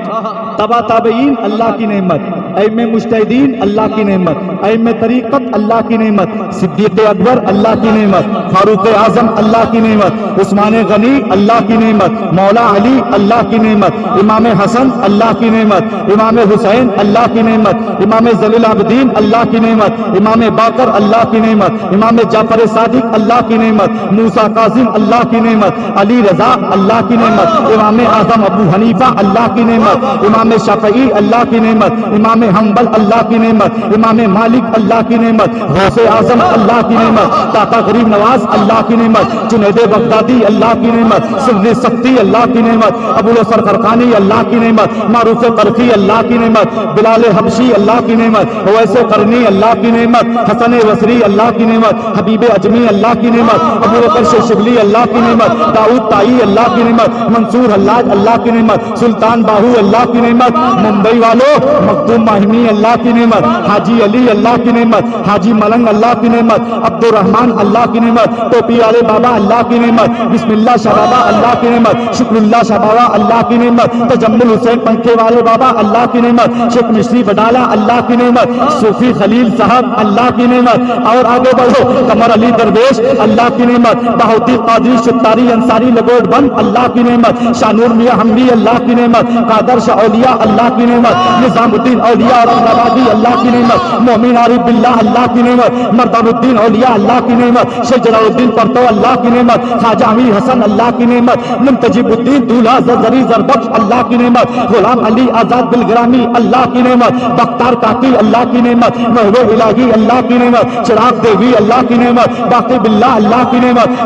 تبا تابعین اللہ کی نعمت، ائمہ مجتہدین اللہ کی نعمت، ائمہ طریقت اللہ کی نعمت، صدیق اکبر اللہ کی نعمت، فاروق اعظم اللہ کی نعمت، عثمان غنی اللہ کی نعمت، مولا علی اللہ کی نعمت، امام حسن اللہ کی نعمت، امام حسین اللہ کی نعمت، امام ذی العابدین اللہ کی نعمت، امام باقر اللہ کی نعمت، امام جعفر صادق اللہ کی نعمت، موسیٰ کاظم اللہ کی نعمت، علی رضا اللہ کی نعمت، امام اعظم ابو حنیفہ اللہ کی نعمت، امام شافعی اللہ کی نعمت، امام حنبل اللہ کی نعمت، امام مالک اللہ کی نعمت، غوث اعظم اللہ کی نعمت، داتا غریب نواز اللہ کی نعمت، جنید بغدادی اللہ کی نعمت، سندھی سختی اللہ کی نعمت، ابو الحسن خرقانی اللہ کی نعمت، معروف قرقی اللہ کی نعمت، بلال حبشی اللہ کی نعمت، اویس قرنی اللہ کی نعمت، حسن بصری اللہ کی نعمت، حبیب اجمی اللہ کی نعمت، ابو بکر شبلی اللہ کی نعمت، داؤد تائی اللہ کی نعمت، منصور حلاج اللہ کی نعمت، سلطان باہو اللہ کی نعمت، ممبئی والوں مخدوم ماہمی اللہ کی نعمت، حاجی علی اللہ کی نعمت، حاجی ملنگ اللہ کی نعمت، عبد الرحمان اللہ کی نعمت، ٹوپی والے بابا اللہ کی نعمت، بسم اللہ شاہ بابا اللہ کی نعمت، شکر اللہ شاہ بابا اللہ کی نعمت، تجمل حسین پنکھے والے بابا اللہ کی نعمت، شیخ مشری بڈالہ اللہ کی نعمت، صوفی خلیل صاحب اللہ کی نعمت. اور آگے بڑھو، قمر علی درویش اللہ کی نعمت، بہوتی قادری شتاری انصاری لگوٹ بند اللہ کی نعمت، شاہ نور میاں حمدی اللہ کی نعمت، قادر شاہ اولیاء اللہ کی نعمت، نظام الدین اولیاء اورنگ آبادی اللہ کی نعمت، مومن عارف باللہ اللہ کی نعمت، مردان الدین اولیاء اللہ کی نعمت، شیخ جلال الدین پرتو اللہ کی نعمت، خواجہ امیر حسن اللہ کی نعمت، منتجب الدین دولہا زرزری زربخش اللہ کی نعمت، غلام علی آزاد بالگرامی اللہ کی نعمت، بختار کاکی اللہ کی نعمت، محبوب الہی اللہ کی نعمت، چراغ دیوی اللہ کی نعمت، باقی باللہ اللہ کی نعمت،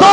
2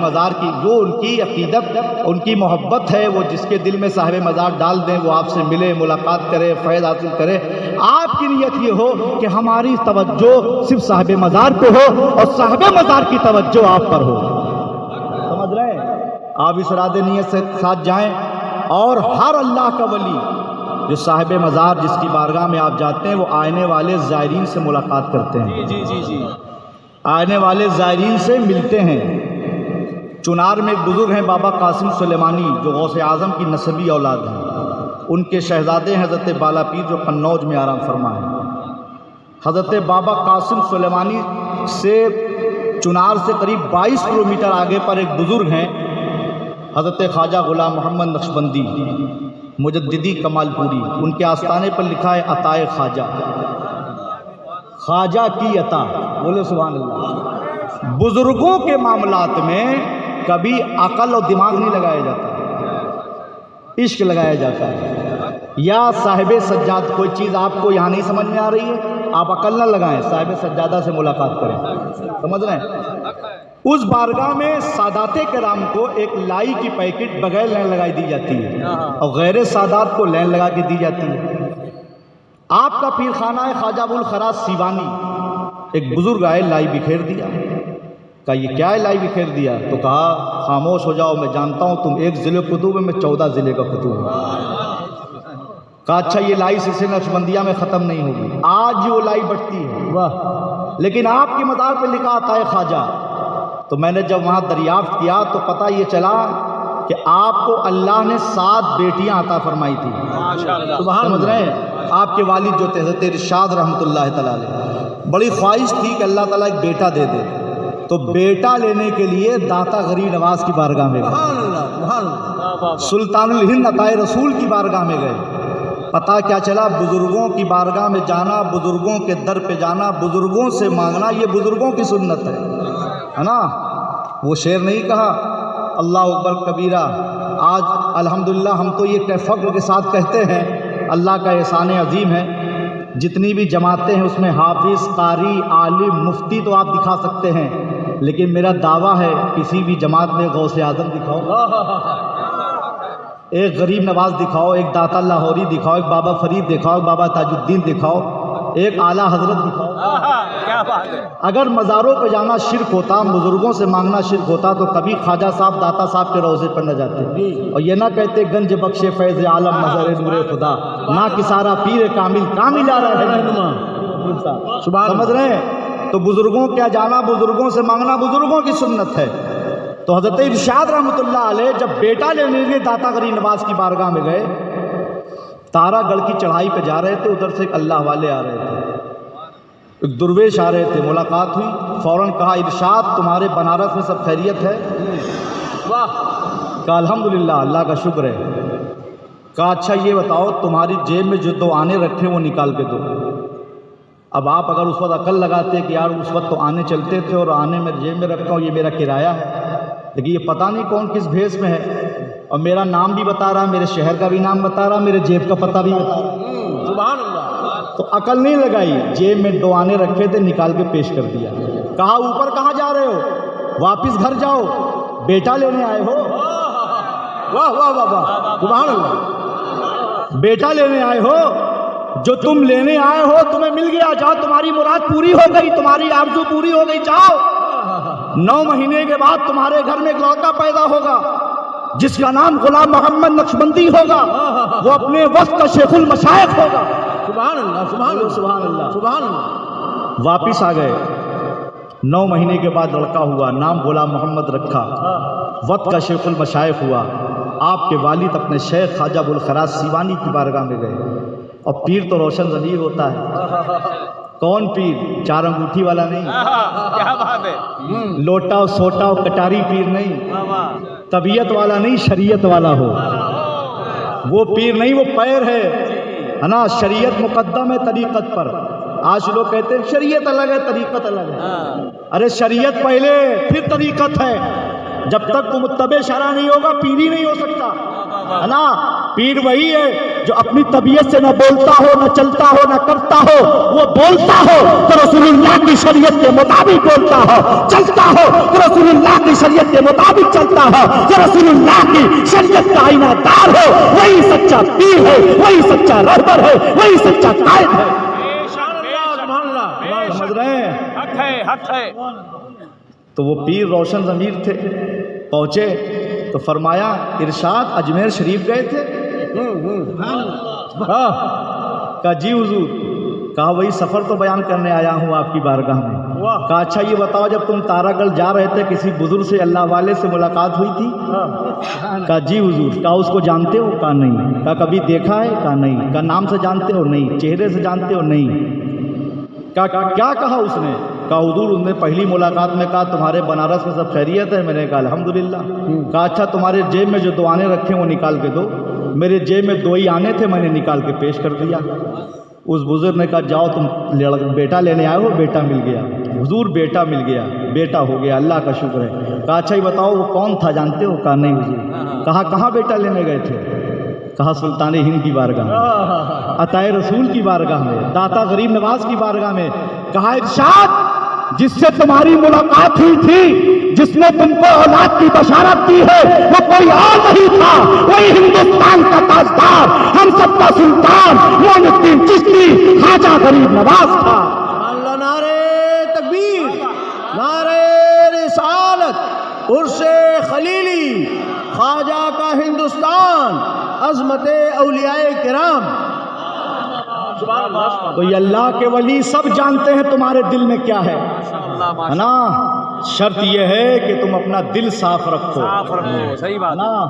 مزار کی جو ان کی عقیدت ان کی محبت ہے وہ جس کے دل میں صاحب مزار ڈال دیں وہ آپ سے ملے ملاقات کرے فیض حاصل کرے. آپ کی نیت یہ ہو کہ ہماری توجہ صرف صاحب مزار پہ ہو اور صاحب مزار کی توجہ آپ پر ہو. سمجھ رہے ہیں آپ اس ارادے نیت سے ساتھ جائیں. اور ہر اللہ کا ولی جو صاحب مزار جس کی بارگاہ میں آپ جاتے ہیں وہ آنے والے زائرین سے ملاقات کرتے ہیں. جی جی جی آنے والے زائرین سے ملتے ہیں. چنار میں ایک بزرگ ہیں بابا قاسم سلیمانی جو غوث اعظم کی نسبی اولاد ہیں. ان کے شہزادے حضرت بالا پیر جو قنوج میں آرام فرما ہیں. حضرت بابا قاسم سلیمانی سے چنار سے قریب 22 کلومیٹر آگے پر ایک بزرگ ہیں حضرت خواجہ غلام محمد نقشبندی مجددی کمال پوری. ان کے آستانے پر لکھا ہے عطائے خواجہ. خواجہ کی عطا بولے سبحان اللہ. بزرگوں کے معاملات میں کبھی عقل اور دماغ نہیں لگایا جاتا عشق لگایا جاتا ہے. یا صاحب سجاد کوئی چیز آپ کو یہاں نہیں سمجھ میں آ رہی ہے آپ عقل نہ لگائیں صاحب سجادہ سے ملاقات کریں. سمجھ رہے ہیں اس بارگاہ میں سادات کرام کو ایک لائی کی پیکٹ بغیر لین لگائی دی جاتی ہے اور غیر سادات کو لین لگا کے دی جاتی ہے. آپ کا پیر خانہ ہے خواجہ ابوالخراج سیوانی. ایک بزرگ آئے لائی بکھیر دیا. کہا یہ کیا ہے لائی بکھیر دیا؟ تو کہا خاموش ہو جاؤ میں جانتا ہوں تم ایک ضلع قطب ہے میں 14 ضلع کا قطب ہوں. کہا اچھا یہ لائی سلسلہ نقشبندیہ میں ختم نہیں ہوگی آج وہ لائی بٹتی ہے. واہ لیکن آپ کی مزار پہ لکھا آتا ہے خواجہ. تو میں نے جب وہاں دریافت کیا تو پتہ یہ چلا کہ آپ کو اللہ نے 7 بیٹیاں عطا فرمائی تھی. سمجھ رہے ہیں آپ کے والد جو تھے حضرت ارشاد رحمۃ اللہ تعالیٰ علیہ بڑی خواہش تھی کہ اللہ تعالیٰ ایک بیٹا دے دے. تو بیٹا لینے کے لیے داتا غریب نواز کی بارگاہ میں گئے. سلطان الہند عطائے رسول کی بارگاہ میں گئے. پتہ کیا چلا بزرگوں کی بارگاہ میں جانا بزرگوں کے در پہ جانا بزرگوں سے مانگنا یہ بزرگوں کی سنت ہے نا. وہ شعر نہیں کہا اللہ اکبر کبیرہ. آج الحمدللہ ہم تو یہ فخر کے ساتھ کہتے ہیں اللہ کا احسان عظیم ہے. جتنی بھی جماعتیں ہیں اس میں حافظ قاری عالم مفتی تو آپ دکھا سکتے ہیں لیکن میرا دعویٰ ہے کسی بھی جماعت میں غوث اعظم دکھاؤ ایک غریب نواز دکھاؤ ایک داتا لاہوری دکھاؤ ایک بابا فرید دکھاؤ ایک بابا تاج الدین دکھاؤ ایک اعلیٰ حضرت دکھاؤ. اگر مزاروں پہ جانا شرک ہوتا بزرگوں سے مانگنا شرک ہوتا تو کبھی خواجہ صاحب داتا صاحب کے روضے پر نہ جاتے اور یہ نہ کہتے گنج بخش فیض عالم نظر نور خدا نہ کسارا پیر کامل کامل آ رہا ہے. سمجھ رہے ہیں تو بزرگوں کیا جانا بزرگوں سے مانگنا بزرگوں کی سنت ہے. تو حضرت ارشاد رحمۃ اللہ علیہ جب بیٹا لینے کے لیے داتا غریب نواز کی بارگاہ میں گئے تارا گڑھ کی چڑھائی پہ جا رہے تھے. ادھر سے ایک اللہ والے آ رہے تھے ایک درویش آ رہے تھے. ملاقات ہوئی فوراً کہا ارشاد تمہارے بنارس میں سب خیریت ہے؟ واہ کہا الحمدللہ اللہ کا شکر ہے. کہا اچھا یہ بتاؤ تمہاری جیب میں جو 2 آنے رکھے وہ نکال کے دو. اب آپ اگر اس وقت عقل لگاتے کہ یار اس وقت تو آنے چلتے تھے اور آنے میں جیب میں رکھتا ہوں یہ میرا کرایہ ہے لیکن یہ پتہ نہیں کون کس بھیس میں ہے اور میرا نام بھی بتا رہا میرے شہر کا بھی نام بتا رہا میرے جیب کا پتہ بھی بتا رہا. سبحان اللہ. تو عقل نہیں لگائی جیب میں 2 آنے رکھے تھے نکال کے پیش کر دیا. کہا اوپر کہاں جا رہے ہو واپس گھر جاؤ بیٹا لینے آئے ہو. واہ واہ واہ واہ سبحان اللہ. بیٹا لینے آئے ہو جو تم لینے آئے ہو تمہیں مل گیا جاؤ تمہاری مراد پوری ہو گئی تمہاری آرزو پوری ہو گئی جاؤ. 9 مہینے کے بعد تمہارے گھر میں ایک لڑکا پیدا ہوگا جس کا نام غلام محمد نقشبندی ہوگا وہ اپنے وقت کا شیخ المشائخ ہوگا. سبحان اللہ سبحان اللہ سبحان اللہ سبحان اللہ. واپس آ گئے 9 مہینے کے بعد لڑکا ہوا نام غلام محمد رکھا وقت کا شیخ المشائخ ہوا. آپ کے والد اپنے شیخ خواجہ ابوالخراج سیوانی کی بارگاہ میں گئے اور پیر تو روشن ضمیر ہوتا ہے. کون پیر 4 انگوٹھی والا نہیں کیا بات ہے لوٹا و سوٹا و کٹاری پیر نہیں طبیعت والا نہیں شریعت والا ہو وہ پیر نہیں وہ پیر ہے نا. شریعت مقدم ہے طریقت پر. آج لوگ کہتے ہیں شریعت الگ ہے طریقت الگ ہے. ارے شریعت پہلے پھر طریقت ہے. جب تک وہ متبع شرع نہیں ہوگا پیری نہیں ہو سکتا. ہے نا. پیر وہی ہے جو اپنی طبیعت سے نہ بولتا ہو، نہ چلتا ہو، نہ کرتا ہو. وہ بولتا ہو تو رسول اللہ کی شریعت کے مطابق بولتا ہو، چلتا ہو تو رسول اللہ کی شریعت کے مطابق چلتا ہو. جو رسول اللہ کی شریعت کا آئینہ دار ہو وہی سچا پیر ہے، وہی سچا رہبر ہے، وہی سچا قائد ہے. سمجھ رہے ہیں؟ حق ہے، حق ہے. تو وہ پیر روشن ضمیر تھے. پہنچے تو فرمایا ارشاد اجمیر شریف گئے تھے؟ کہا جی حضور. کہا وہی سفر تو بیان کرنے آیا ہوں آپ کی بارگاہ میں. کہا اچھا یہ بتاؤ جب تم تارا گڑھ جا رہے تھے کسی بزرگ سے اللہ والے سے ملاقات ہوئی تھی؟ کہا جی حضور. کہا اس کو جانتے ہو؟ کہا نہیں. کہا کبھی دیکھا ہے؟ کہا نہیں. کہا نام سے جانتے ہو؟ نہیں. چہرے سے جانتے ہو؟ نہیں. کیا کہا اس نے؟ کہا حضور اس نے پہلی ملاقات میں کہا تمہارے بنارس میں سب خیریت ہے؟ میں نے کہا الحمدللہ. کہا اچھا تمہارے جیب میں جو 2 آنے رکھے وہ نکال کے دو. میرے جیب میں 2 ہی آنے تھے، میں نے نکال کے پیش کر دیا. اس بزرگ نے کہا جاؤ تم بیٹا لینے آئے ہو. بیٹا مل گیا. حضور بیٹا مل گیا، بیٹا ہو گیا، اللہ کا شکر ہے. کہا اچھا یہ بتاؤ وہ کون تھا جانتے ہو؟ کہا نہیں حضور. کہا کہاں بیٹا لینے گئے تھے؟ کہا سلطان ہند کی بارگاہ میں، عطائے رسول کی بارگاہ میں، داتا غریب نواز کی بارگاہ میں. کہا ارشاد جس سے تمہاری ملاقات ہوئی تھی، جس نے تم کو اولاد کی بشارت دی ہے، وہ کوئی اور نہیں تھا، وہی ہندوستان کا تاجدار، ہم سب کا سلطان معین الدین چشتی خواجہ غریب نواز تھا. اللہ نعرے تکبیر، نعرے رسالت، عرش خلیلی، خواجہ کا ہندوستان، عظمت اولیاء کرام. تو یہ اللہ کے ولی سب جانتے ہیں تمہارے دل میں کیا ہے نا. شرط یہ ہے کہ تم اپنا دل صاف رکھو. صاف رکھو، صحیح بات. نا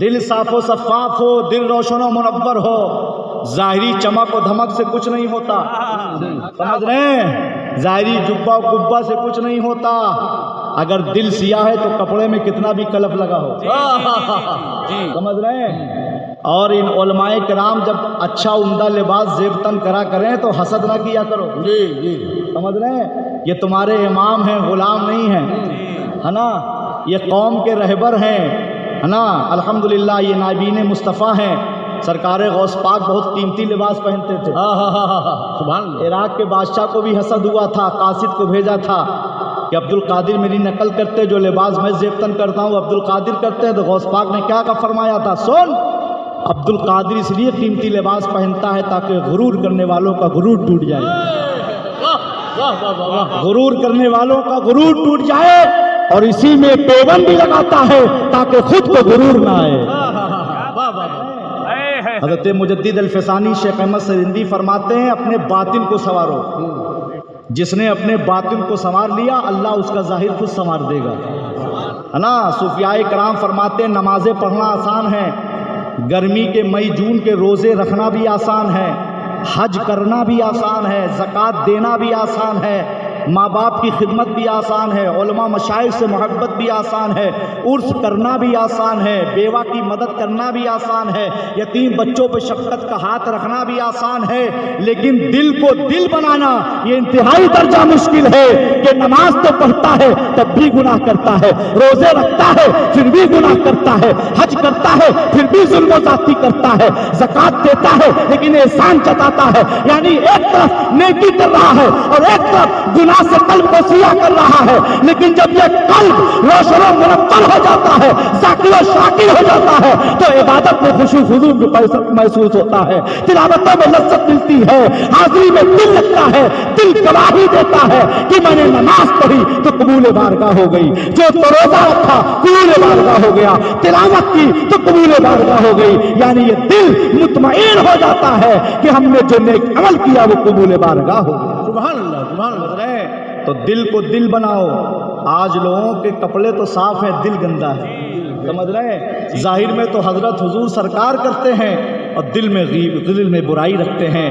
دل صاف و شفاف ہو، دل روشن و منور ہو. ظاہری چمک و دھمک سے کچھ نہیں ہوتا. سمجھ رہے ہیں؟ ظاہری جبہ و قبہ سے کچھ نہیں ہوتا. اگر دل سیاہ ہے تو کپڑے میں کتنا بھی کلف لگا ہو. سمجھ رہے ہیں؟ اور ان علماء کرام جب اچھا عمدہ لباس زیب تن کرا کریں تو حسد نہ کیا کرو. جی جی سمجھ رہے ہیں؟ یہ تمہارے امام ہیں، غلام نہیں ہیں، ہے نا. یہ قوم کے رہبر ہیں، ہے نا. الحمدللہ یہ نائبین مصطفیٰ ہیں. سرکار غوث پاک بہت قیمتی لباس پہنتے تھے. سبحان اللہ. عراق کے بادشاہ کو بھی حسد ہوا تھا، قاصد کو بھیجا تھا کہ عبد القادر میری نقل کرتے، جو لباس میں زیب تن کرتا ہوں عبد القادر کرتے ہیں. تو غوث پاک نے کیا فرمایا تھا؟ سن، عبد القادر اس لیے قیمتی لباس پہنتا ہے تاکہ غرور کرنے والوں کا غرور ٹوٹ جائے. غرور کرنے والوں کا غرور ٹوٹ جائے، اور اسی میں پیون بھی لگاتا ہے تاکہ خود کو غرور نہ آئے. حضرت مجدد الفسانی شیخ احمد سرندی فرماتے ہیں اپنے باطن کو سنوارو. جس نے اپنے باطن کو سنوار لیا اللہ اس کا ظاہر خود سنوار دے گا، ہے نا. صوفیاء کرام فرماتے ہیں نمازیں پڑھنا آسان ہے، گرمی کے مئی جون کے روزے رکھنا بھی آسان ہے، حج کرنا بھی آسان ہے، زکوٰۃ دینا بھی آسان ہے، ماں باپ کی خدمت بھی آسان ہے، علماء مشائخ سے محبت بھی آسان ہے، عرس کرنا بھی آسان ہے، بیوہ کی مدد کرنا بھی آسان ہے، یتیم بچوں پہ شفقت کا ہاتھ رکھنا بھی آسان ہے. لیکن دل کو دل بنانا یہ انتہائی درجہ مشکل ہے کہ نماز تو پڑھتا ہے تب بھی گناہ کرتا ہے، روزے رکھتا ہے پھر بھی گناہ کرتا ہے، حج کرتا ہے پھر بھی ظلم و زیادتی کرتا ہے، زکوٰۃ دیتا ہے لیکن احسان جتاتا ہے. یعنی ایک طرف نیکی کر رہا ہے اور ایک طرف گناہ سے قلب کو سیاہ کر رہا ہے. لیکن جب یہ قلب روشن و منور ہو جاتا ہے، ذاکر و شاکر ہو جاتا ہے، تو عبادت میں خشوع خضوع محسوس ہوتا ہے، تلاوتوں میں لذت ملتی ہے، حاضری میں دل لگتا ہے، دل گواہی دیتا ہے کہ میں نے نماز پڑھی تو قبول بارگاہ ہو گئی، جو روزہ رکھا قبول بارگاہ ہو گیا، تلاوت کی تو قبول بارگاہ ہو گئی. یعنی یہ دل مطمئن ہو جاتا ہے کہ ہم نے جو نیک عمل کیا وہ قبول بارگاہ ہو گیا. سبحان اللہ سبحان اللہ. تو دل کو دل بناؤ. آج لوگوں کے کپڑے تو صاف ہیں، دل گندا ہے. سمجھ رہے ہیں؟ ظاہر میں تو حضرت حضور سرکار کرتے ہیں اور دل میں برائی رکھتے ہیں.